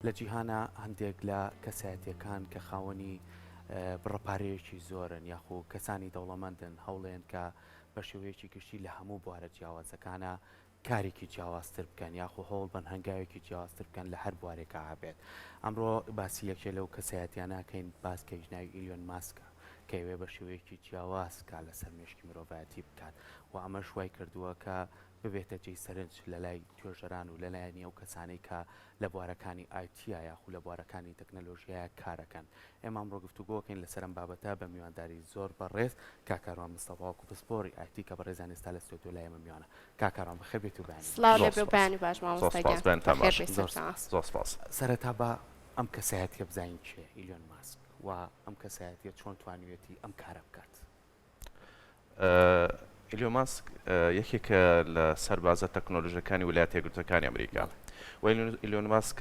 لە جیهانە هەندێک لە کەسایەتیەکان کە خاوەنی بڕەپارەیەکی زۆرن یاخۆ کەسانی دەوڵەمەندن هەوڵێن کە بە شێوەیەکی گشتی لە هەموو بوارە جیاوازەکانە کارێکی جیاوازتر بکەن یاخۆ هەوڵ بن هەنگاوێکی جیاوازتر بکەن لە هەر بوارێکە هابێت. ئەمڕۆ باسی یەکێ لەو کەسایەتیانەکەین باس کەژناوی ئیلۆن ماسکە کەوێ بە شێوەیەکی جیاواز کا لەسەر مێشکی مرۆڤایەتی بکات و ئەمە شوای کردووە کە ببێتە جێی سەرنج لە لای توێژەران و لەلایەنی ئەو کەسانەی کە لە بوارەکانی ئایتیە یاخو لە بوارەکانی تەکنەلۆژیایە کارەکەن. ئێمە ئەمڕۆ گفتوگۆکەین لەسەر ئەم بابەتە بە میوانداری زۆر بەڕێز کاکاروان مستەفا و پسپۆری ئایتی کە بەڕێزان ئێستا لە ستۆدیۆ لای ئێمە میوانە. کاکاروان بەخێر بێت و بانی. سڵاو لێبێ و بانی باش مامۆستاگیان. زۆر سپاس. سەرەتا بە ئەم کەسایەتیە بزانین چێ ئیلۆن ماسک و ئەم کەسایەتیە چۆن توانوێتی ئەم کارە بکات. ئیلۆن ماسک یەکێکە لە سەربازە تەکنۆلۆژیەکانی ویلایەتە یەکگرتووەکانی ئەمریکا. ئیلۆن ماسک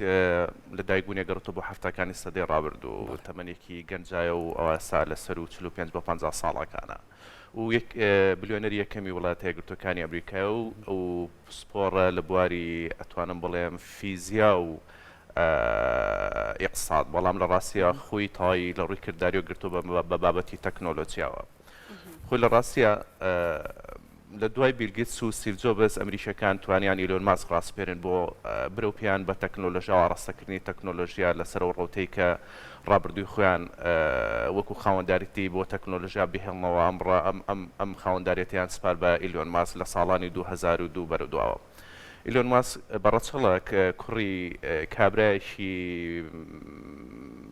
لە دایکبوونی گەڕێتەوە بۆ هەفتەکانی سەدەی ڕابردوو تەمەنێکی گەنجایە و ئەوەسا لەسەر و 45 بە 50 ساڵەکانە و یەک بلیۆنەری یەکەمی وڵاتە یەکگرتووەکانی ئەمریکا و سپۆڕە لە بواری ئەتوانم بڵێم فیزیا و ئیقتصاد بەڵام لە ڕاستیە خۆی تەواوی لە ڕووی کردداری و گرتووە بە بابەتی تەکنۆلۆجیاوە. خۆی لە ڕاستیە لە دوای بیل گیتس و ستیڤ جۆبز ئەمریکیەکان توانیان ئیلۆن ماسک ڕاستپێرن بۆ برەوپیان بە تەکنۆلۆژیا و ڕاستەکردنی تەکنۆلۆژیا لەسەر و ڕەوتەی کە ڕابردووی خۆیان وەکو خاوەنداریتی بۆ تەکنۆلۆژیا بهێڵنەوە ئەم خاوەنداریەتیان سپار بە ئیلۆن ماسک لە ساڵانی 2002 بەرەدواوە. ئیلۆن ماسک بەڕەچەڵک کوڕی کابرایەکی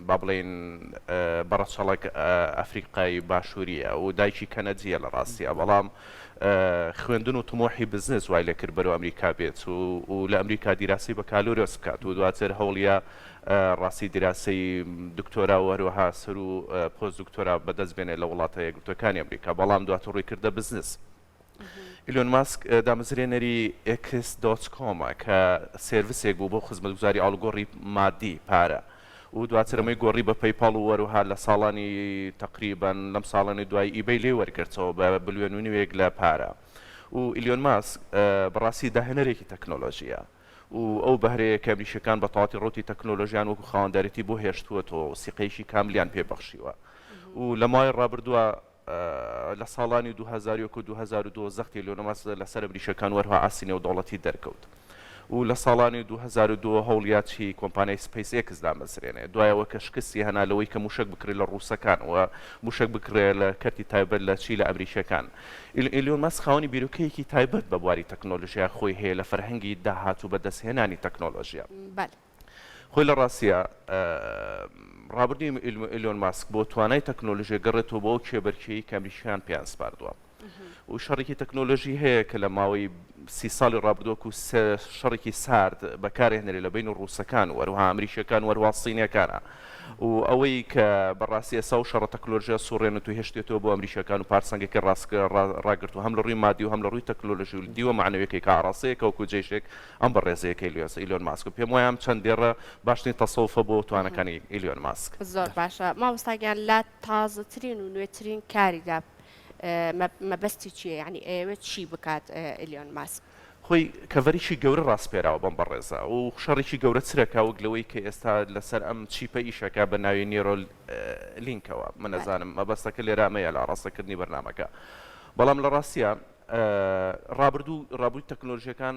با بڵێن بەڕەچەڵک ئەفریقای باشووریە و دایکی کەنەدیە لە ڕاستیە بەڵام خوێندن و تمۆحی بزنس وای لە کرد بەرەو ئەمریکا بێت و لە ئەمریکا دیراسی بە کالۆرۆس بکات و دواتر هەوڵیە ڕاستی دیراسی دکتۆرا و هەروەها سەر و پۆست دکتۆرا بەدەست بێنێت لە وڵاتە یەکگرتووەکانی ئەمریکا بەڵام دواتر ڕووی کردە بزنس. ئیلۆن ماسک دامەزرێنەری X.com کە سێڤیسێک بوو بۆ خزمەتگوزاری ئاڵگۆڕی مادی پارە و دواتر ئەمەی گۆڕی بە پەیپاڵ و وەروها لە ساڵانی تقریبان لەم ساڵانی دوای ئیبەی لێ وەرگرتەوە بە بلیۆن و نیوێک لە پارە و ئیلۆن ماسک بەڕاستی داهێنەرێکی تەکنۆلۆژیە و ئەو بەهرەیە کە ئەمریکیەکان بە تەواوەتی ڕۆتی تەکنۆلۆژیان وەکو خاوەنداریەتی بۆ هێشتووەتەوە و سیقەیەکی کاملیان پێبەخشیوە و لە مای ڕابردووە لە ساڵانی 2001 و 2002 زەختی ئیلۆن ماسک لەسەر ئەمریکیەکان وەرها ئاسینە و دەوڵەتی دەرکەوت و لە ساڵانی 2002 هەوڵیاتی کۆمپانیای سپیس ئێکس دامەزرێنێ دوایەوە کە شکستی هەنالەوەی کە موشک بکرێت لە ڕووسەکان و موشک بکرێت لە کەرتی تایبەت لە چی لە ئەمریکیەکان. ئیلۆن ماسک خاوەنی بیرۆکەیەکی تایبەت بە بواری تەکنۆلۆژیا خۆی هەیە لە فەرهەنگی داهات و بەدەستهێنانی تەکنۆلۆژیا. خۆی لە ڕاستیە ڕابردووی ئیلۆن ماسک بۆ توانای تەکنۆلۆژیا گەڕێتەوە بۆ کێبەرکێی کە ئەمریکیان پێیان سپاردووە و شەڕێکی تەکنۆلۆژی هەیە کە لە ماوەی 30 ساڵی ڕابردووە و شەڕێکی سارد بەکارهێنەرێ لە بین ڕووسەکان و هەروەها ئەمریکیەکان وەروها سینیەکانە و ئەوەی کە بەڕاستی ئێستا و شەڕە تەکنۆلۆژیا سوڕێنێت و هێشتێتەوە بۆ ئەمریکیەکان و پارسەنگێکی ڕاگرتووە هەم لە ڕووی مادی و هەم لە ڕووی تەکنۆلۆژی و دیوە معنەوەیەکی کە ئاڕاستەیەکە وەکو جێشێک ئەم بەڕێزەیەکەی ئیلۆن ماسک و پێم وایە چەند دێڕە باشترین تەسەوفە بۆ توانەکانی ئیلۆن ماسک. زۆر باشە مامۆستاگیان لە تازەترین و نوێترین کاریدا مەبەستی چییە یعنی ئێوە چی بکات ئیلۆن ماسک؟ خۆی کەڤەریشی گەورە ڕاستپێراوە بەم بەڕێزە و شەڕێکی گەورە چرەکە وەک لەوەی کە ئێستا لەسەر ئەم چیپە ئیشەکە بە ناوی نیرۆ لینکەوە من نەزانم مەبەستەکە لێرامەیە لە ڕاستەکردنی بەرنامەکە بەڵام لە ڕاستیە ڕابووی تەکنۆلۆژیەکان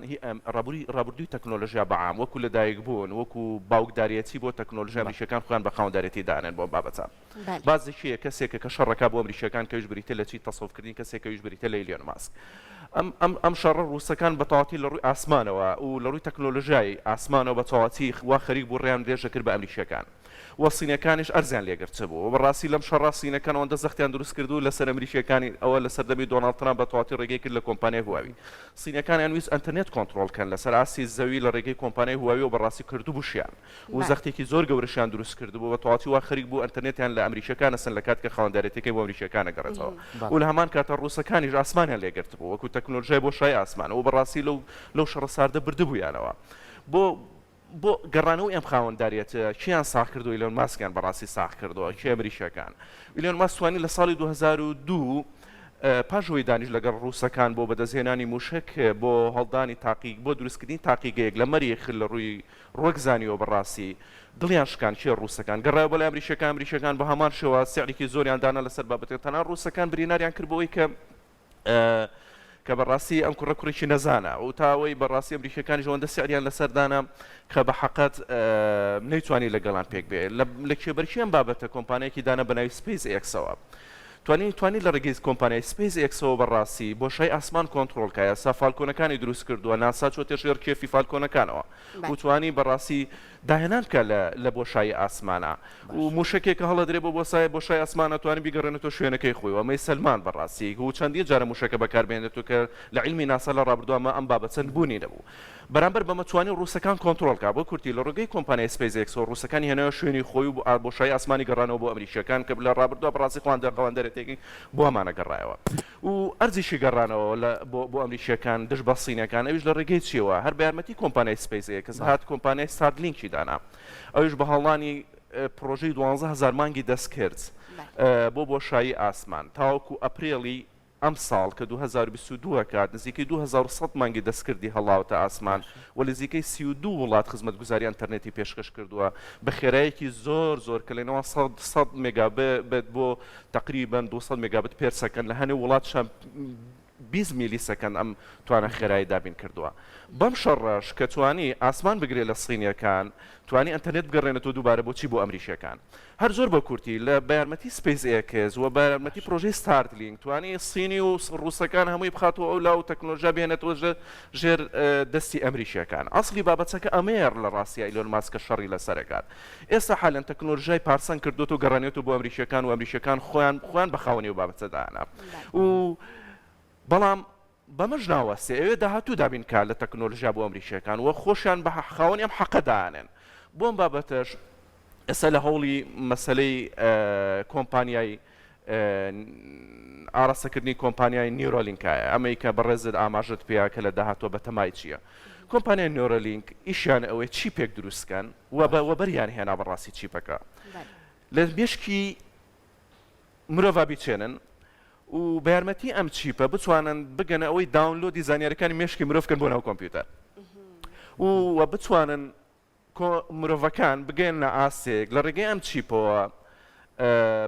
ڕابردووی تەکنۆلۆژیا بەعام وەکو لەدایک بوون وەکو باوکداریەتی بۆ تەکنۆلۆژیا ئەمریکیەکان خۆیان بە خاوەنداریەتی دانێن بۆ بابەتە بازێکیە کەسێکە کە شەڕەکە بۆ ئەمریکیەکان کەویش بریتە لە چی تەسەوفکردنی کەسێک کەویش بریتە لە ئیلۆن ماسک. ئەم شەڕە ڕووسەکان بە تەواوەتی لە ڕووی ئاسمانەوە و لە ڕووی تەکنۆلۆژیای ئاسمانەوە بە تەواوەتی وا خەریک بوو ڕێیان درێژە کرد بە ئەمریکیەکان و سینەکانیش ئەرزیان لێگرتە بوو بەڕاستی لەم شەڕە سینەکان ئەوەندە زەختیان دروست کردو لەسەر ئەمریکیەکانی ئەوە لە سەردەمی دۆناڵد ترامپ بە تەواوەتی ڕێگەی کرد لە کۆمپانیای هواوی سینەکانیان ویست ئەنتەرنێت کۆنتڕۆڵکەن لەسەر ئاسی زەوی لە ڕێگەی کۆمپانیای هواوی و بەڕاستی کردو بووشیان و زەختێکی زۆر گەورەشیان دروست کردبوو بە تەواوەتی وا خەریک بوو ئەنتەرنێتیان لە ئەمریکیەکان ئەسن لە کاتکە خاوەنداریەتەکەی بۆ ئەمریکیەکانە گەڕێتەوە و لە هەمان کاتە ڕووسەکانیش ئاسمانیان لێگرت بوو وەکو تەکنۆلۆژیای بۆ شای ئاسمان و بەڕاستی لەو شەڕە ساردە بردبوویانەوە بۆ گەڕانەوەی ئەم خاوەنداریەتە کیان ساخ کردو ئیلۆن ماسکیان بەڕاستی ساخ کردەوە کێ ئەمریکیەکان ئیلۆن ماسک توانی لە ساڵی 2002 پاشەوەی دانیش لەگەڵ ڕووسەکان بۆ بەدەستهێنانی موشک بۆ هەڵدانی تاقیق بۆ دروستکردنی تاقیگەیەک لە مەریخ لە ڕووی ڕۆکزانیەوە بەڕاستی دڵیان شکان چێ ڕووسەکان گەڕایەوە بەلای ئەمریکەکان بە هەمان شێوە سیعرێکی زۆریان دانا لەسەر بابەتێک تەنها ڕووسەکان بریناریان کردبەوەی کە بەڕاستی ئەم کوڕەکوڕێکی نەزانە و تاوەی بەڕاستی ئەمریکەکانی ژەوەندە سیعریان لەسەردانە کە بە حەقەت نەیتوانی لەگەڵان پێک بێ لە کێبەرچی ئەم بابەتە کۆمپانیایەکی دانا بەناوی سپیس ئێکسەوە توانی لە ڕێگەی کۆمپانیای سپیس ئێکسەوە بەڕاستی بۆشای ئاسمان کۆنتترۆلکایە سا فالکۆنەکانی دروست کردووە ناسا چۆتە ژێر کێفی فالکۆنەکانەوە و توانی بەڕاستی داهێنان کە لە بۆشایی ئاسمانە و موشکێکە هەڵەدرێ بۆ بۆشای ئاسمانە توانین بیگەڕێنێتەوە شوێنەکەی خۆی ئەمەی سلمان بەڕاستی و چەندی جارە موشەکە بەکاربێنێتەوە کە لە عیلمی ناسا لە ڕابردووەمە ئەم بابەت چەند بوونی نەبوو بەرامبەر بەمە توانی ڕووسەکان کۆنتترۆلکا بۆ کورتی لە ڕێگەی کۆمپانیای سپیس ئێکسەوە ڕووسەکانی هێنایە شوێنی خۆی و بۆشای ئاسمانی گەڕانەوە بۆ ئەمریکیەکان کە لە ڕابردووە بەڕاستی قەواندەرێتێکی بۆ ئەمانە گەڕایەوە و ئەرزیشی گەڕانەوە بۆ ئەمریکیەکان دژ بە سینەکان ئەویش لە ڕێگەی چیەوە هەر بە یارمەتی کۆمپانیای سپیس ئێکس هات کۆمپانیای ستارلینکی دانا ئەویش بە هەڵانی پرۆژەی 12000 مانگی دەست کرد بۆ بۆشایی ئاسمان تاوەکو ئەپرێڵی ئەم ساڵ کە 2022 کات نزیکەی 2100 مانگی دەستکردی هەڵاوتە ئاسمان و لە نزیکەی 32 وڵات خزمەتگوزاری ئینتەرنێتی پێشکەش کردووە بە خێراییەکی زۆر کە لەنەوە 100 مێگابێت بۆ تقریبا 200 مێگابت پێر سەکەند لە هەنێ وڵاتشان 20 میلی سەکەند ئەم توانە خێرایی دابین کردووە بەم شەڕەش کە توانی ئاسمان بگرێت لە سینیەکان توانی ئینتەرنێت بگەڕێنێتەوە دووبارە بۆچی بۆ ئەمریکیەکان هەر زۆر بە کورتی لە بەیارمەتی سپیس ئێکس و بەیارمەتی پرۆژەی ستارلینک توانی سینی و ڕووسەکان هەمووی بخاتەوە ئەو لاو تەکنۆلۆژیا بێنێتەوە ژێر دەستی ئەمریکیەکان ئەسڵی بابەتەکە ئەمەیە لە ڕاستی ئیلۆن ماسکە شەڕی لەسەرەکات ئێستا حالەن تەکنۆلۆژیای پارسان کردوێتەوە گەڕانێتەوە بۆ ئەمریکیەکان و ئەمریکیەکان خۆیان بە خاوەنی و بابەتەدانە و بەڵام بەمەش ناوەستێ ئەوێ داهاتوو دابین کار لە تەکنۆلژیا بۆ ئەمریکیەکان وە خۆشیان بە خاوەنی ئەم حەقەدانن بۆم بابەتەش ئێستا لە هەوڵی مەسلەی کۆمپانیای ئاڕاستەکردنی کۆمپانیای نیورۆلینکایە ئەمریکا بەڕێزت ئاماژت پێیا کە لە داهاتوە بەتەمای چییە کۆمپانیای نیورۆلینک ئیشیان ئەوەی چیپێک دروستکەن و بەریان هێنا بەڕاستی چیپەکە لە مێشکی مرۆڤ بیچێنن و بە یارمەتی ئەم چیپە بتوانن بگەنە ئەوەی داونلۆدی زانیاریەکانی مێشکی مرۆڤکەن بۆ ناو کۆمپیوتەر و بتوانن مرۆڤەکان بگەنە ئاسێک لە ڕێگەی ئەم چیپەوە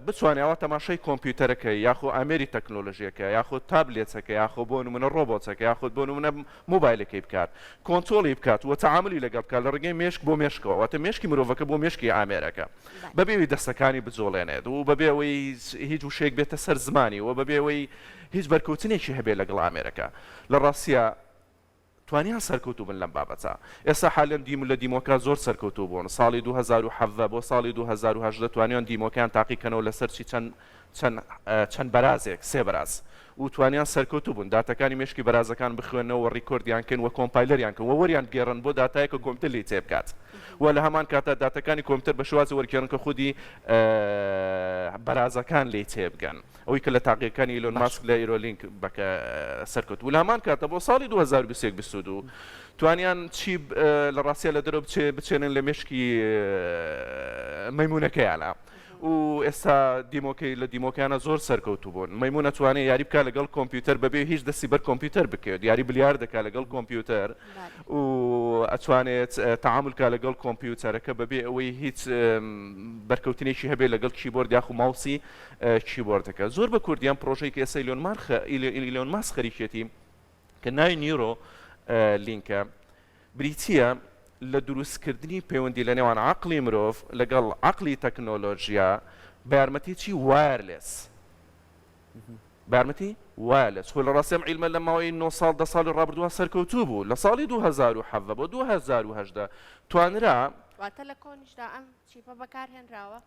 بتوانێەوە تەماشای کۆمپیوتەرەکە یاخۆ ئامێری تەکنۆلۆژیەکە یاخۆ تابلێتەکە یاخۆ بۆ نمونە ڕۆبۆتەکە یاخود بۆ نمونە مۆبایلەکەی بکات کۆنتۆڵی بکات و تەعاملی لەگەڵ بکات لە ڕێگەی مێشک بۆ مێشکەوە واتە مێشکی مرۆڤەکە بۆ مێشکی ئامێرەکە بەبێوی دەستەکانی بجۆڵێنێت و بەبێەوەی هیچ وشەیەک بێتە سەر زمانی و بەبێەوەی هیچ بەرکەوتنێکی هەبێت لەگەڵ ئامێرەکە لە ڕاستیە توانیان سەرکەوتوو بن لەم بابەتە ئێستا حالەن لە دیمۆکرات زۆر سەرکەوتوو بوون ساڵی 2007 بۆ ساڵی 2010 توانیان دیمۆکیان تاقیکەنەوە لەسەرچی چەند بەرازێک سێ بەراز و توانیان سەرکەوتوو بوون داتەکانی مێشکی بەرازەکان بخوێنەوە ڕیکۆردیان کەن وە کۆمپایلەریان کەن وەریان گێڕن بۆ داتایەکە کۆمپیوتەر لی تێ بکات و لە هەمان کاتە داتەکانی کۆمپیوتەر بە شێوازی وەرگێڕن کە خودی بەرازەکان لی تێ بگەن ئەوەی کە لە تاقیەکانی ئیلۆن ماسک لە نیورۆلینک بەکە سەرکەوت و لە هەمان کاتە بۆ ساڵی 2021 توانیان چی لە ڕاستیە لە دەرەوە بچێنن لە مێشکی مەیمونەکەیانە و ئێستا لە دیمۆکیانە زۆر سەرکەوتوو بوون مەیمونە توانێت یاری بکات لەگەڵ کۆمپیوتەر بەبێ هیچ دەستی بەر کۆمپیوتەر بکەوێت یاری بلیار دەکات لەگەڵ کۆمپیوتەر و ئەتوانێت تەعامل کات لەگەڵ کۆمپیوتەرەکە بەبێ ئەوەی هیچ بەرکەوتنێکی هەبێت لەگەڵ کیبۆرد یاخو ماوسی کیبۆردەکە زۆر بە کوردیان پرۆژەی کە ئێستا ئیلۆن ماسک خەریکێتی کە ناوی نیورۆ لینکە بریتیە لە دروستکردنی پەیوەندی لە نێوان عەقڵی مرۆڤ لەگەڵ عەقڵی تەکنۆلۆژیا بە یارمەتیی وایرلس بە یارمەتی وایرلس خۆ لە ڕاستی ئەم عیلمە لە ماوەی 9 ساڵ 10 ساڵی ڕابردووە سەرکەوتوو بوو لە ساڵی 2007 بۆ 2018 توانرا واتە لە کۆنیشدا ئەم چیپە بەکارهێنراوە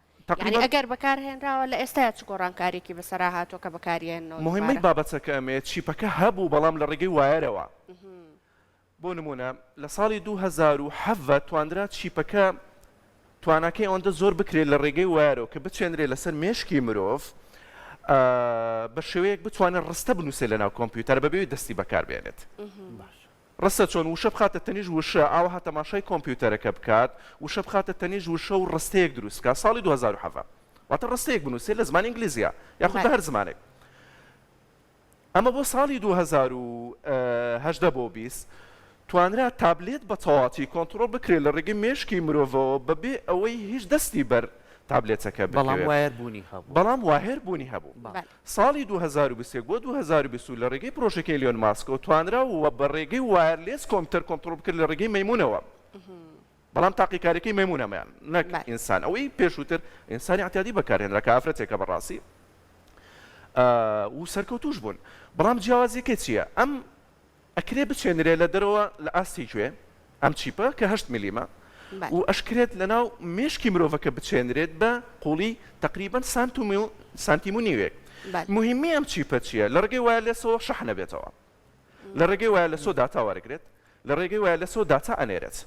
یعنی ئەگەر بەکارهێنراوە لە ئێستا چ گۆڕانکاریکی بەسەرا هاتووە کە بەکارهێنەوە مهمەی بابەتەکە ئەمێ چیپەکە هەبوو بەڵام لە ڕێگەی وایرەوە بۆ نمونە لە ساڵی 2007 تواندرا چیپەکە تواناکەی ئەوەندە زۆر بکرێت لە ڕێگەی وایرەوە کە بچێنرێت لەسەر مێشکی مرۆڤ بە شێوەیەک بتوانێت ڕستە بنووسێت لە ناو کۆمپیوتەر بەبێ دەستی بەکاربێنێت ڕستە چۆن وشە بخاتە تەنیژ وشە ئاوە تەماشای کۆمپیوتەرەکە بکات وشە بخاتە تەنیژ وشە و ڕستەیەک دروستکە ساڵی 2007 واتە ڕستەیەک بنووسێت لە زمانی ئینگلیزیە یاخود بە هەر زمانێک ئەمە بۆ ساڵی 2010 بۆ 20 توانرا تابلێت بە تەواتی کۆنتترۆل بکرێت لە ڕێگەی مێشکی مرۆڤەوە بەبێ ئەوەی هیچ دەستی بەر تابلێتەکە بەڵام بکرێت وایر بوونی هەبوو بەڵام واهێر بوونی هەبوو ساڵی 2021 بۆ 2020 لە ڕێگەی پرۆژەکەی ئیلۆن ماسکەوە توانرا و بە ڕێگەی وایرلێس کۆمپیوتەر کۆنتترۆل بکرد لە ڕێگەی مەیمونەوە بەڵام تاقیکاریەکەی مەیمونەمەیان نەک ئینسان ئەوەی پێشووتر ئینسانی اعتیادی بەکارهێنرا کە ئافرەتێکە بەڕاستی و سەرکەوتوش بوون بەڵام جیاوازیەکە چییە ئەم ئەکرێ بچێنرێ لە دەرەوە لە ئاستی کوێ ئەم چیپە کە 8 میلیمە و ئەشکرێت لەناو مێشکی مرۆڤەکە بچێنرێت بە قوڵی تقریبا سانتیم و نیوێک مهمی ئەم چیپە چییە لە ڕێگەی وایە لەسەوە شەح نەبێتەوە لە ڕێگەی وایە لەسۆ داتا وەرەگرێت لە ڕێگەی وایە لەسۆ داتا ئەنێرێت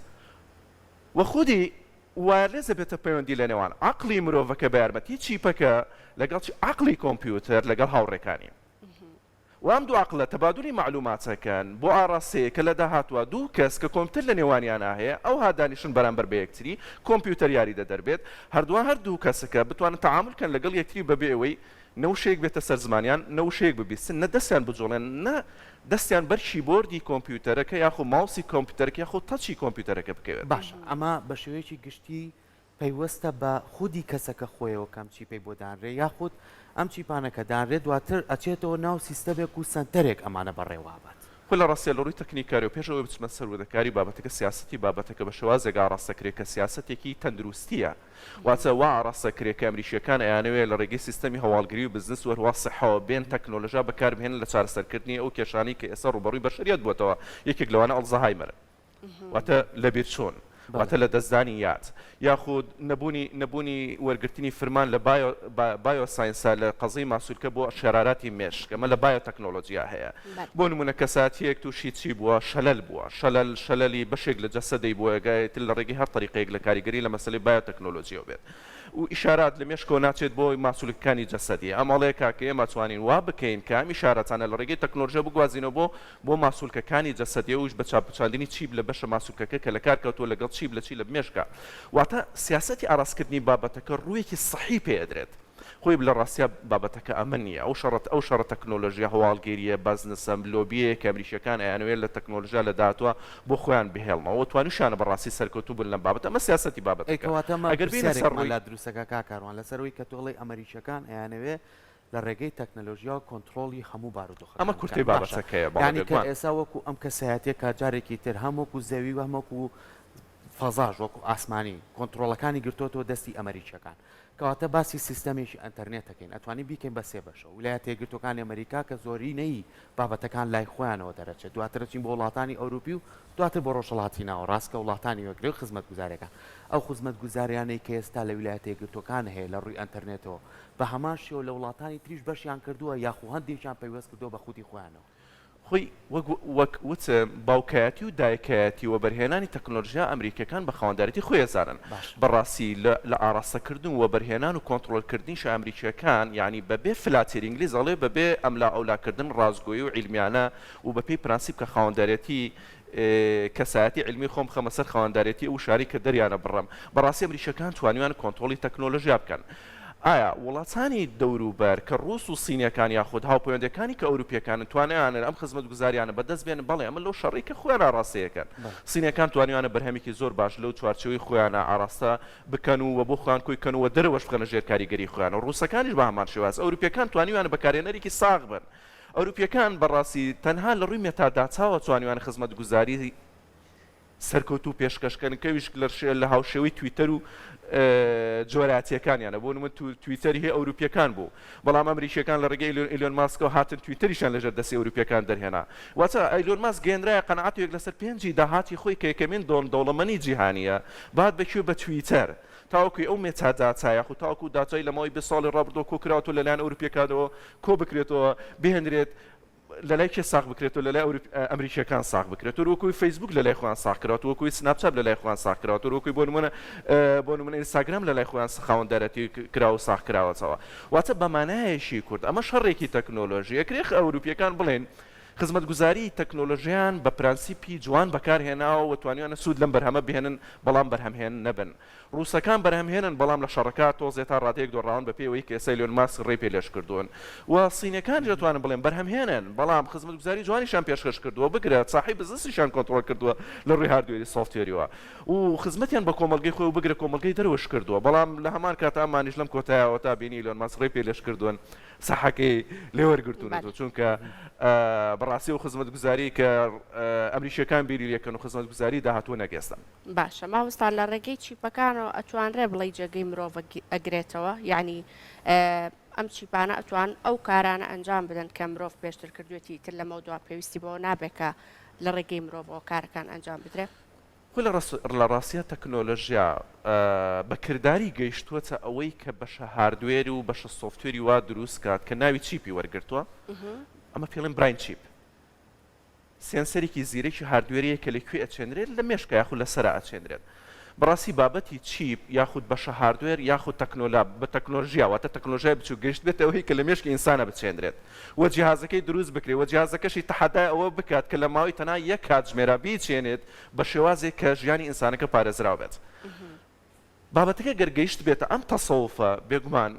و خودی وایرلێس دەبێتە پەیوەندی لە نێوان عقلی مرۆڤەکە بە یارمەتی چیپەکە لەگەڵ عقلی کۆمپیوتەر لەگەڵ هاوڕێکانی و ئەم دوو عقلە تەبادولی معلوماتەکەن بۆ ئاڕاستەیە کە لە داهاتوە دوو کەس کە کۆمپیوتەر لە نێوانیانە هەیە ئەو هادانیشن بەرامبەر بە یەکتری کۆمپیوتەر یاریدە دەربێت هەردووان هەردوو کەسەکە بتوانن تەعاملکەن لەگەڵ یەکتری بەبێ ئەوەی نەوشەیەک بێتە سەر زمانیان نەوشەیەک ببیستن نە دەستیان بجوڵێن نە دەستیان بەر کیبۆردی کۆمپیوتەرەکە یاخو ماوسی کۆمپیوتەرەکە یاخو تەچی کۆمپیوتەرەکە بکەوێت باش ئەمە بە شێوەیەکی گشتی پەیوەستە بە خودی کەسەکە خۆیەوە کەم چیپەی بۆ دانرێ یاخود ئەم چیپانەکە دانرێت دواتر ئەچێتەوە ناو سیستەمێک و سنتەرێک ئەمانە بەڕێوابات خۆ لە ڕاستیە لە ڕووی تەکنیکاری و پێشەوەی بچمە سەرودەکاری بابەتەکە سیاسەتی بابەتەکە بە شێوازێک ئاڕاستەکرێت کە سیاسەتێکی تەندروستیە واتە وا ئاڕاستەکرێت کە ئەمریکیەکان ئەیانەوێت لە ڕێگەی سیستەمی هەواڵگری و بزنس وەروا سەحەوە بێن تەکنۆلۆژیا بەکاربهێنن لە چارەسەرکردنی ئەو کێشانەی کە ئێستا ڕوبەڕووی بەشەریەت بووەتەوە یەکێک لەوانە ئەڵزەهایمەرە واتە لەبیر چۆن واتە لە دەستدانی یاد یاخود نەبوونی وەرگرتنی فرمان لە بایۆساینسا لە قەزەی ماسوولکە بۆ شەراراتی مێشک ئەمە لە بایۆتەکنۆلۆجیا هەیە بۆ نمونە کەساتیەک تووشی چی بووە شەلەل بووە شەلەلی بەشێک لە جەسەدەی بووە گایێت لە ڕێگەی هەر طریقەیەک لە کاریگەری لە مەسەلەی بایۆتەکنۆلۆجیەوە بێت و ئیشارات لە مێشکەوە ناچێت بۆ ماسوولەکانی جەسەدی ئەمەڵەیە کاکە ئێمە توانین وا بکەین کە ئەم ئیشارەتانە لە ڕێگەی تەکنۆلۆژیا بگوازینەوە بۆ ماسوولکەکانی جەسەدی وش بە چاپچاندنی چیب لە بەشە ماسوولکەکە کە لە کار کەوتووە لەگەڵ چیب لە چی لە مێشکە واتە سیاسەتی ئاڕاستکردنی بابەتەکە ڕوویەکی سەحی پێدرێت خۆی لە ڕاستیا بابەتەکە ئەمە نییە ئەو شەڕە تەکنۆلۆژیا هەواڵگیریە بازنسەم لۆبیە کە ئەمریکیەکان ئەیانوێت لە تەکنۆلۆژیا لە داهاتوە بۆ خۆیان بهێڵنەوە توانیشانە بەڕاستی سەرکەوتوو بن لەم بابەت ئەمە سیاسەتی بابەتەکە ئەگەر بینە سەرڕۆی لە دروستەکە کاکاروان لەسەرەوەی کە تۆڵی ئەمریکیەکان ئەیانەوێت لە ڕێگەی تەکنۆلۆژیا و کۆنتترۆلی هەموو بارودۆخ ئەمە کورتی بابەتەکەیە ینی کە ئێستا وەکو ئەم کەسایەتێک کاجارێکی تر هەمووەکو زەوی و هەمووەکو فەزاژ وەکو ئاسمانی کۆنتترۆلەکانی گرتوۆتەوە دەستی ئەمریکیەکان کەواتە باسی سیستەمێکی ئەتەرنێتەکەین ئەتوانی بیکەین بە سێ بەشە ویلایەتە یەکگرتوەکانی ئەمریکا کە زۆرینەی بابەتەکان لای خۆیانەوە دەرەچێت دواتر چین بۆ وڵاتانی ئەوروپی و دواتر بۆ ڕۆژهەڵاتی ناوە ڕاستکە وڵاتانی وەگرێ و خزمەتگوزاریەکان ئەو خزمەتگوزاریانەی کە ئێستا لە ویلایەتە یەکگرتوەکان هەیە لە ڕووی ئەنتەرنێتەوە بە هەمان شێوە لە وڵاتانی تریش بەشیان کردووە یاخو هەندێکیان پەیوەست کردووە بە خودی خۆیانەوە خۆی وەک وتە باوکایەتی و دایکایەتی و بەرهێنانی تەکنۆلۆژیا ئەمریکەکان بە خاوەنداریەتی خۆیەزارن بەڕاستی لە ئاڕاستەکردن و بەرهێنان و کۆنتترۆلکردنیش ئەمریکیەکان یعنی بەبێ فلاتێر ئینگلیز ئەڵێ بەبێ ئەملا ئەولاکردن ڕازگۆیی و عیلمیانە و بەپێی پرانسیب کە خاوەنداریەتی کەسایەتی علمی خۆم خەمە سەر خاوەنداریەتی و شاری کە دەریانە بڕم بەڕاستی ئەمریکیەکان توانیوان کۆنتترۆلی تەکنۆلۆژیا بکەن ئایا وڵاتانی دەوروبەر کە ڕووس و سینیەکان یاخود هاوپەیوەندەکانی کە ئەوروپیەکان توانیانە ئەم خزمەت گوزاریانە بەدەست بێن بەڵێ ئەمە لەو شەڕی کە خۆیان ئاڕاستەیەکەن سینیەکان توانیوانە بەرهەمێکی زۆر باش لەو چوارچەوەی خۆیانە ئاڕاستە بکەن و بۆ خۆیان کۆی کەنەوە دەرەوەش بخەنە ژێر کاریگەری خۆیان و ڕووسەکانیش بە هەمان شێواز ئەوروپیەکان توانیوانە بەکارهێنەرێکی ساغ بن ئەوروپیەکان بەڕاستی تەنها لە ڕووی مێتاداچاوە توانیوانە خزمەت گوزاری سەرکەوتوو پێشکەشکردن کەویش لە هاوشێوەی تویتەر و جۆراتیەکانیانە بۆ نمە تویتەری هەیە ئەوروپیەکان بوو بەڵام ئەمریکیەکان لە ڕێگەی ئیلۆن ماسکەوە هاتن تویتەریشان لەژێر دەستی ئەوروپیەکان دەرهێنا واتە ئیلۆن ماسک گەێنرایە قەنەعەتێک لەسەر پێنجی داهاتی خۆی کە یەکەمین دەوڵەمەندی جیهانیە بعد بەکوێ بە تویتەر تاوەکوی ئەو مێتاداچایە خو تاوەکو داچای لە ماوەی 20 ساڵی ڕابردووە کۆکراوەوە لەلایەن ئەوروپیەکانەوە کۆ بکرێتەوە بهێنرێت لە لای کێ ساغ بکرێتەوە لە لای ئەمریکیەکان ساغ بکرێت وەکوی فەیسبوک لە لای خۆیان ساغ کراوە وەکوی سناپچات لە لای خۆیان ساغ کراوە وەکوی بۆ نمونە ئینستاگرام لە لای خۆیان خاوەندارەتی کراوە و ساغ کراوەتەوە واتە بەمانایەشی کورد ئەمە شەڕێکی تەکنۆلۆژی یەکرێخ ئەوروپیەکان بڵێن خزمەتگوزاری تەکنۆلۆژیان بە پرانسیپی جوان بەکارهێناوە و توانیانە سوود لەم بەرهەمە بهێنن بەڵام بەرهەمهێن نەبن. ڕووسەکان بەرهەمهێنن بەڵام لە شەڕەکە تۆزێ تا ڕادەیەک دۆڕاون بە پێوەی کە ئێستا ئیلۆن ماسک ڕێی پێ لێش کردوون و سینەکان دەتوانن بڵێن بەرهەمهێنن بەڵام خزمەتگوزاری جوانیشان پێشکەش کردووە بگرێت صاحب بزنسیشان کۆنتڕۆل کردووە لە ڕووی هاردوێری سۆفتوێریەوە و خزمەتیان بە کۆمەلگەی خۆی و بگرە کۆمەلگەی دەروەش کردووە بەڵام لە هەمان کاتە ئەمانیش لەم کۆتایەوە تا بینی ئیلۆن ماسک ڕێی پێ لێش کردوون ساحەکەی لێوەرگرتوونەوە چونکە بەڕاستی و خزمەتگوزاری کە ئەمریکیەکان بیری لێکەن و خزمەتگوزاری داهاتوو نەگەستن. باشە ماوەستا لە ڕێگەی چیپەکانەوە ئەتوانرێ بڵێ جێگەی مرۆڤ ئەگرێتەوە یعنی ئەم چیپانە ئەتوان ئەو کارانە ئەنجام بدەن کە مرۆڤ پێشتر کردوێتی تر لەمە دووە پێویستی بۆ نابێکە لە ڕێگەی مرۆڤەوە کارەکان ئەنجام بدرێت. لە ڕاستیە تەکنۆلۆژیا بەکردداری گەیشتووەتە ئەوەی کە بەشە هاردوێر و بەشە سۆفتوێری وا دروست کات کە ناوی چیپی وەرگرتووە ئەمە پێڵێن براین چیپ سێنسەرێکی زیرەی هاردوێریە کە لەکوێ ئەچێنرێت لە مێشکە یاخود لەسەر ئەچێنرێت. بەڕاستی بابەتی چیپ یاخود بەشە هاردوێر یاخود بە تەکنۆلژیاواتە تەکنۆلژیای بچوو گەشت بێت ئەوەی کە لە مێشکی ئینسانە بچێنرێت وە جیهازەکەی دروست بکرێت وە جیهازەکەشی تەحەدای ئەوە بکات کە لە ماوەی تەنها یەک کاتژمێرە بیچێنێت بە شێوازێک کە ژیانی ئینسانەکە پارێزراو بێت. بابەتەکە گەرگەیشت بێتە ئەم تەسەوفە بێگومان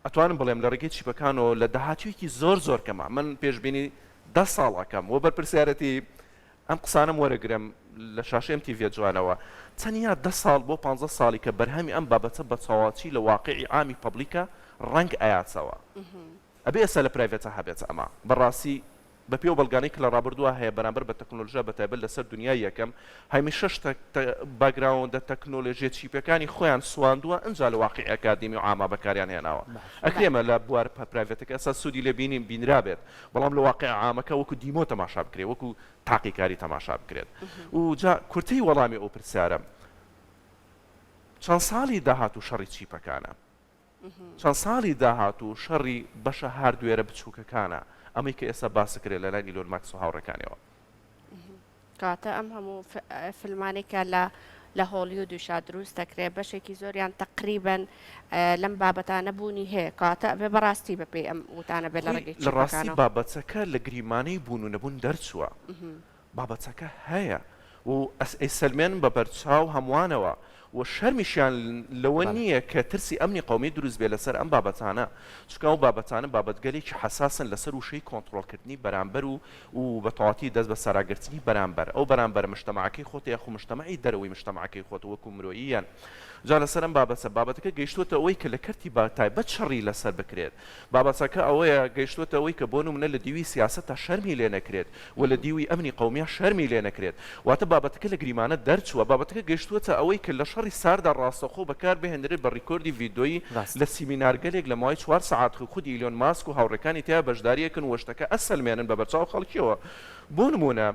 ئەتوانم بڵێم لە ڕێگەی چیپەکانەوە لە داهاتوویەکی زۆر کەمە من پێشبینی 10 ساڵەکەم وە بەرپرسیارەتی ئەم قسانم وەرەگرم لە شاشەم تیڤە جوانەوە چەنیا 10 ساڵ بۆ 15 ساڵی کە بەرهەمی ئەم بابەتە بە چاواچی لە واقعی عامی پەبلیکە ڕەنگ ئاياتەوە ئەبێ ئێستا لە پرایڤێتە هەبێت ئەمە بەڕاستی بە پێ و بەڵگانەی کە لە ڕابردووە هەیە بەرامبەر بە تەکنۆلۆژیا بەتایبەت لەسەر دنیای یەکەم هەمیشە باگراوندە تەکنۆلۆژیە چیپەکانی خۆیان سواندووە ئەنجا لە واقعی ئەکادمی و ئاما بەکاریان هێناوە ئەکرێمە لە بوار پرایڤێتەکە ئەستا سوودی لێ بینیم بینرا بێت بەڵام لە واقع عامەکە وەکو دیمۆ تەماشا بکرێت وەکو تاقیکاری تەماشا بکرێت و جا کورتەی وەڵامی ئەو پرسیارە چەند ساڵی داهاتوو شەڕی چیپەکانە چەند ساڵی داهاتوو شەڕی بەشە هاردوێرە بچووکەکانە ئەمەی کە ئێستا باسەکرێت لە لای ئیلۆن ماسک و هاوڕەکانیەوە کاتە ئەم هەموو فیلمانێکە لە هۆلیوودیشا دروست دەکرێت بەشێکی زۆریان تقریبەن لەم بابەتانە بوونی هەیە کاتە ئەبێ بەڕاستی بەپێی ئەم وتانە بێت لە ڕێگەی لە ڕاستی بابەتەکە لە گریمانەی بوون و نەبوون دەرچووە بابەتەکە هەیە و ئەسەلمێن بە بەرچاو هەمووانەوە و شەرمیشیان لەوە نییە کە ترسی ئەمنی قومی دروست بێ لەسەر ئەم بابەتانە چکە و بابەتانە بابەتگەلێکی حساسن لەسەر وشەی کۆنتڕۆڵکردنی بەرامبەر و بە تەواتی دەست بە ساراگررتنی بەرامبەر ئەو بەرامبەر مشتەماعەکەی خۆت یاخو مشتەمەعی دەرەوەی مشتەماعەکەی خۆت وەکو مرۆییان جا لەسەر ئەم بابەتەکە گەیشتوتە ئەوەی کە لە کەرتی باتایبەت شەڕی لەسەر بکرێت بابەتەکە ئەوەیە گەیشتوتە ئەوەی کە بۆ نمونە لە دیوی سیاسەتە شەرمی لێ نەکرێت و لە دیوی ئەمنی قومیە شەرمی لێ نەکرێت واتە بابەتەکە لە گریمانە دەرچووە بابەتەکە گەیشتوتە ئەوەی کە لە شەڕی ساردا ڕاستەخۆ بەکار بهێنرێت بە ڕیکۆردی ڤیدۆیی لە سیمینارگەلێک لە ماوەی 4 سەعات خودی ئیلۆن ماسک و هاوڕێکانی تیا بەشداریەکەن و شتەکە ئەسەلمێنن بە بەرچاو خەڵکیەوە بۆ نمونە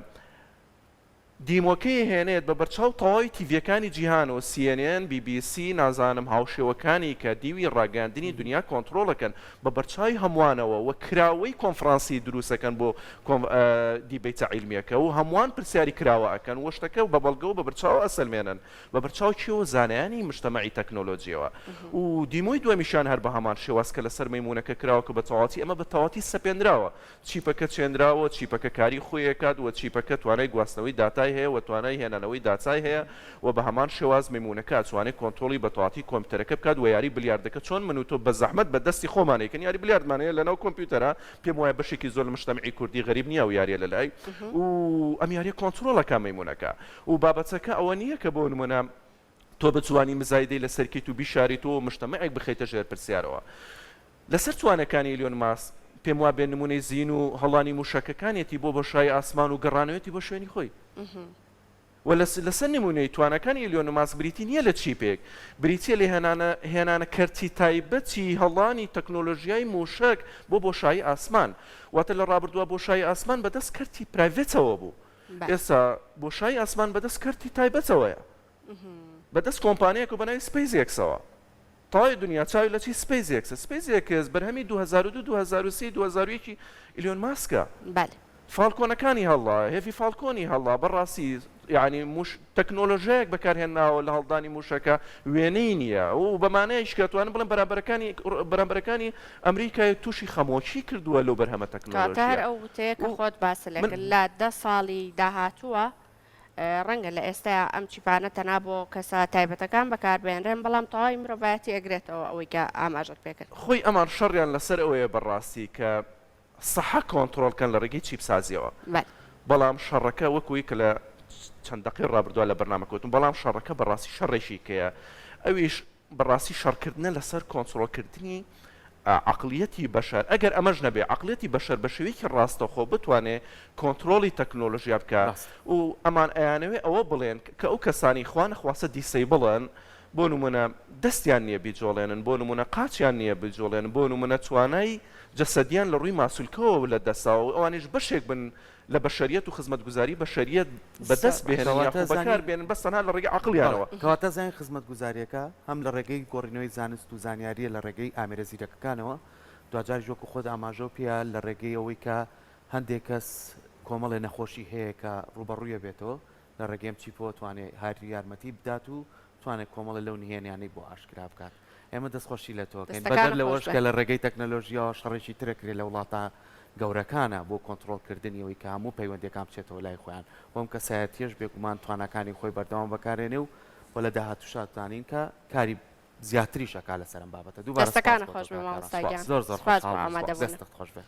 دیمۆکەی هێنێت بە بەرچاو تەواوی تیڤەکانی جیهان و CNN BBC نازانم هاوشێوەکانی کە دیوی ڕاگەاندنی دنیا کۆنتڕۆڵەکەن بە بەرچاوی هەمووانەوە و کراوەی کۆنفرانسی دروستەکەن بۆ دیبیتە عیلمیەکە و هەمووان پرسیاری کراوە ئەکەن و شتەکە بە بەڵگە و بە بەرچاو ئەسەلمێنن بە بەرچاو چیەوە زانایانی مشتەمەعی تەکنۆلۆجیەوە و دیمۆی دووەمیشان هەر بە هەمان شێواز کە لەسەر مەیمونەکە کراوە کە بە تەواتی ئەمە بە تەواتی سەپێنراوە چیپەکە چێنراوە چیپەکە کاری خۆیەکات و چیپەکە توانای گواستنەوەی داتا هەیە و توانای هێنانەوەی داچای هەیە و بە هەمان شێواز مەیمونەکە توانێت کۆنتڕۆڵی بە تەواتی کۆمپیوتەرەکە بکات و یاری بلیاردەکە چۆن من و تۆ بە زەحمەت بە دەستی خۆمانێکن یاری بلیاردمانەیە لەناو کۆمپیوتەرە پێم وایە بەشێکی زۆر لە مشتەمەعی کوردی غەریب نییە و یاریە لەلای و ئەم یاریە کۆنتڕۆڵەکە مەیمونەکە و بابەتەکە ئەوە نییە کە بۆ نمونە تۆ بتوانی مزایدەی لە سەرکەیت و بیشاریت و مشتەمەعێک بخەیتە ژێر پرسیارەوە لەسەر توانەکانی ئیلۆن ماسک پێم وا بێ نمونەی زین و هەڵانی موشەکەکانێتی بۆ بۆشایی ئاسمان و گەڕانەوەتی بۆ شوێنی خۆی و لەسەر نمونەی توانەکانی ئیلۆن ماسک بریتی نییە لە چیپێک بریتە لە هێنانە کەرتی تایبەتی هەڵانی تەکنۆلۆژیای موشک بۆ بۆشایی ئاسمان واتە لە ڕابردووە بۆشایی ئاسمان بەدەست کەرتی پرایڤێتەوە بوو ئێستا بۆشایی ئاسمان بەدەست کەرتی تایبەتەوەیە بەدەست کۆمپانیەک و بەناوی سپەیزێکسەوە تاوای دنیا چاوی لە چی سپەیزێکس بەرهەمی 2002 2003 2001 ئیلۆن ماسکە فالکۆنەکانی هەڵا هێفی فالکۆنی هەڵا بەڕاستی یعنی تەکنۆلۆژیایەک بەکارهێناوە لە هەڵدانی موشەکە وێنەی نییە و بەمانەیەش کەتوانن بڵێن بەرامبەرەکانی ئەمریکای تووشی خەمۆکی کردووە لەو بەرهەمە تەکنۆلۆژیا کاتار ئەو وتەیە کە خۆت باس لەکرد لە 10 ساڵی داهاتووە ڕەنگە لە ئێستا ئەم چیپانە تەنها بۆ کەسە تایبەتەکان بەکاربێنرێن بەڵام تەواوی مرۆڤایەتی ئەگرێتەوە ئەوەی کە ئاماژەت پێکرد خۆی ئەمان شەڕیان لەسەر ئەوەیە بەڕاستی کە سەحە کۆنتترۆلکەن لە ڕێگەی چیپسازیەوە بەڵام شەڕەکە وەکوی کە لە چەند دقی ڕابردووە لە بەرنامەکەوتم بەڵام شەڕەکە بەڕاستی شەڕێکی کەیە ئەویش بەڕاستی شەڕکردنە لەسەر کۆنتترۆلکردنی عقلیەتی بەشەر ئەگەر ئەمەش نەبێ عقلیەتی بەشەر بە شێوەیەکی ڕاستەخۆ بتوانێت کۆنتترۆلی تەکنۆلۆژیا بکە و ئەمان ئەیانەوێ ئەوە بڵێن کە ئەو کەسانی خوان خواستە دیسەی بڵێن بۆ نمونە دەستیان نییە بیجۆڵێنن بۆ نمونە قاچیان نییە بجۆڵێن بۆ نمونە توانای جەسەدیان لە ڕووی ماسوولکەوە لە دەساوە ئەوانش بەشێک بن لە بەشەریەت و خزمەتگوزاری بەشەریەت بەدەست بهێنەوە بەکار بێنن بەستەنها لە ڕێگەی عقلیانەوە کەواتە زانین خزمەتگوزاریەکە هەم لە ڕێگەی گۆڕینەوەی زانست و زانیاریە لە ڕێگەی ئامێرە زیرەکەکانەوە دوجار ژۆکو خۆت ئاماژە پێە لە ڕێگەی ئەوەی کە هەندێک کەس کۆمەڵێ نەخۆشی هەیە کە ڕوبەڕوویە بێتەوە لە ڕێگەم چیپۆ توانێت هاری یارمەتی بدات و توانێت کۆمەڵە لەو نهێنیانەی بۆ ئاشکرا بکات ئێمە دەستخۆشی لە تۆکەین بەدەر لەوەش کە لە ڕێگەی تەکنەلۆژیاوە شەڕێکی ترەکرێت لە وڵاتە گەورەکانە بۆ کۆنتترۆلکردنیەوەی کە هەموو پەیوەندەکان بچێتەوە لای خۆیان بۆم کەسایەتیش بێگومان توانەکانی خۆی بەردەوام بەکارێنێ و بۆ لە داهاتوشاتانین کە کاری زیاتری شەکا لەسەرم بابەتە دوو دەستەکانە خۆش بێ مامۆستاگیان زۆر زۆر خۆش بێت